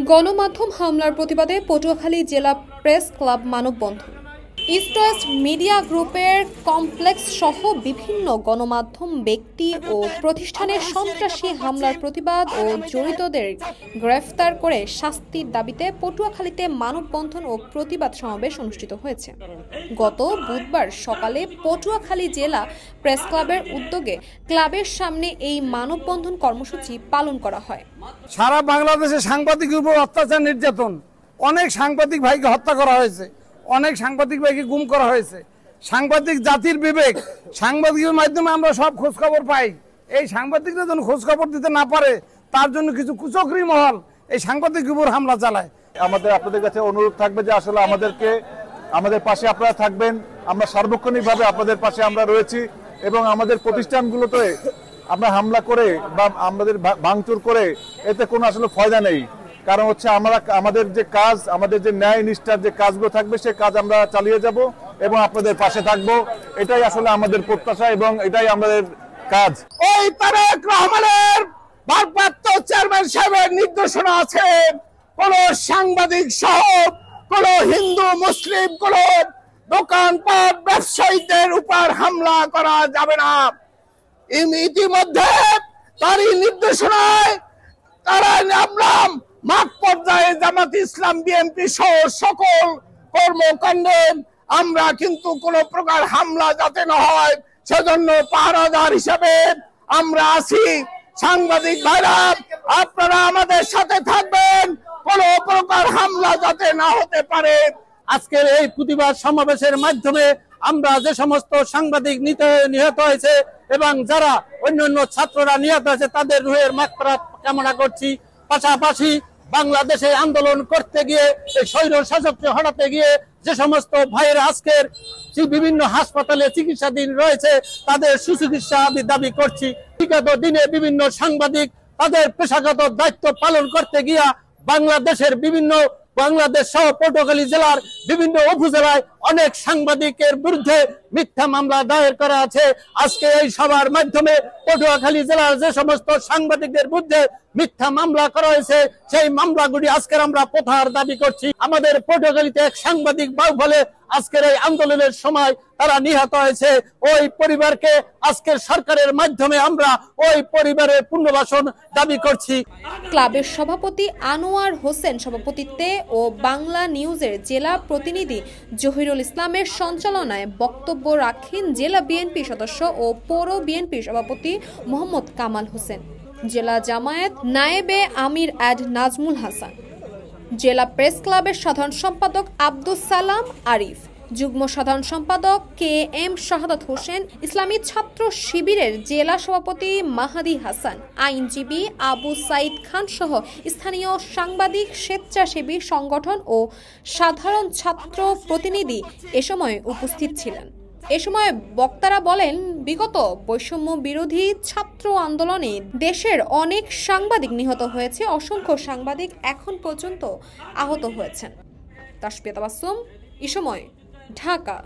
গণমাধ্যম হামলার প্রতিবাদে পটুয়াখালী জেলা প্রেস ক্লাব মানববন্ধন। ইস্ট ওয়েস্ট মিডিয়া গ্রুপের কমপ্লেক্স সহ বিভিন্ন গণমাধ্যম ব্যক্তি ও প্রতিষ্ঠানের সন্ত্রাসী হামলার প্রতিবাদ ও জড়িতদের গ্রেফতার করে শাস্তির দাবিতে পটুয়াখালীতে মানববন্ধন ও প্রতিবাদ সমাবেশ অনুষ্ঠিত হয়েছে। গত বুধবার সকালে পটুয়াখালী জেলা প্রেস ক্লাবের উদ্যোগে ক্লাবের সামনে এই মানববন্ধন কর্মসূচি পালন করা হয়। সারা বাংলাদেশে সাংবাদিকের উপর অত্যাচার, নির্যাতন, অনেক সাংবাদিক ভাইকে হত্যা করা হয়েছে, অনেক সাংবাদিক ভাইকে গুম করা হয়েছে। সাংবাদিক জাতির বিবেক, সাংবাদিকের মাধ্যমে আমরা সব খোঁজ খবর পাই। এই সাংবাদিকরা যখন খোঁজ খবর দিতে না পারে, তার জন্য কিছু কুচক্রী মহল এই সাংবাদিকের উপর হামলা চালায়। আপনাদের কাছে অনুরোধ থাকবে যে আসলে আমাদের পাশে আপনারা থাকবেন। আমরা সার্বক্ষণিকভাবে আপনাদের পাশে আমরা রয়েছি এবং আমাদের প্রতিষ্ঠানগুলোতে আমরা হামলা করে বা আমাদের ভাঙচুর করে এতে কোনো আসলে ফায়দা নেই। কারণ হচ্ছে আমাদের যে কাজ, আমাদের যে ন্যায় নিষ্ঠার যে কাজগুলো থাকবে সে কাজ আমরা চালিয়ে যাব এবং আপনাদের পাশে থাকবো। এটাই আসলে আমাদের প্রত্যাশা এবং এটাই আমাদের কাজ। ওই তারেক রহমানের ভারপ্রাপ্ত চেয়ারম্যান সাহেবের নির্দেশনা আছে, কোন সাংবাদিক সহ কোন হিন্দু মুসলিম কোন দোকানপাট ব্যবসায়ীদের উপর হামলা করা যাবে না। ইতিমধ্যে তারই নির্দেশনায় তারা নামলাম মাঠ পর্যায়ে জামাত ইসলাম, বিএনপি সহ সকল কর্মকাণ্ডে আমরা কিন্তু কোন প্রকার হামলা যাতে না হয় সেজন্য পাহারাদার হিসেবে আমরা আছি। সাংবাদিক ভাইরা, আপনারা আমাদের সাথে থাকবেন, কোন প্রকার হামলা যাতে না হতে পারে। আজকের এই প্রতিবাদ সমাবেশের মাধ্যমে আমরা যে সমস্ত সাংবাদিক নিহত হয়েছে এবং যারা অন্যান্য ছাত্ররা নিহত হয়েছে তাদের রুহের মাগফিরাত কামনা করছি। পাশাপাশি বাংলাদেশে আন্দোলন করতে গিয়ে স্বৈর শাসককে হটাতে গিয়ে যে সমস্ত ভাইয়েরা আজকের বিভিন্ন হাসপাতালে চিকিৎসাধীন রয়েছে তাদের সুচিকিৎসা দাবি করছি। বিগত দিনে বিভিন্ন সাংবাদিক তাদের পেশাগত দায়িত্ব পালন করতে গিয়া বাংলাদেশ সহ পটুয়াখালী জেলার বিভিন্ন উপজেলায় অনেক সাংবাদিকের বিরুদ্ধে মিথ্যা মামলা দায়ের করা আছে। আজকে এই সভার মাধ্যমে পটুয়াখালী জেলার যে সমস্ত সাংবাদিকদের বিরুদ্ধে মিথ্যা মামলা করা হয়েছে সেই মামলাগুলি আজকের আমরা প্রত্যাহার দাবি করছি। আমাদের পটুয়াখালীতে এক সাংবাদিক বাহুবলে আজকের এই আন্দোলনের সময় তারা নিহত হয়েছে। ওই পরিবারকে আজকের সরকারের মাধ্যমে আমরা ওই পরিবারের পুনর্বাসন দাবি করছি। ক্লাবের সভাপতি আনোয়ার হোসেন সভাপতিত্বে ও বাংলা নিউজের জেলা প্রতিনিধি জহিরুল ইসলামের সঞ্চালনায় বক্তব্য রাখেন জেলা বিএনপি সদস্য ও পৌর বিএনপি সভাপতি মোহাম্মদ কামাল হোসেন, জেলা জামায়াত নায়েবে আমির অ্যাড নাজমুল হাসান, জেলা প্রেস ক্লাবের সাধারণ সম্পাদক আব্দুস সালাম আরিফ, যুগ্ম সাধারণ সম্পাদক কে এম শাহাদাত হোসেন, ইসলামী ছাত্র শিবিরের জেলা সভাপতি মাহাদি হাসান, আইনজীবী আবু সাইদ খান সহ স্থানীয় সাংবাদিক, স্বেচ্ছাসেবী সংগঠন ও সাধারণ ছাত্র প্রতিনিধি এ সময় উপস্থিত ছিলেন। এ সময় বক্তারা বলেন, বিগত বৈষম্য বিরোধী ছাত্র আন্দোলনে দেশের অনেক সাংবাদিক নিহত হয়েছে, অসংখ্য সাংবাদিক এখন পর্যন্ত আহত হয়েছেন। তাসফিয়া তাবাসসুম, এই সময়, ঢাকা।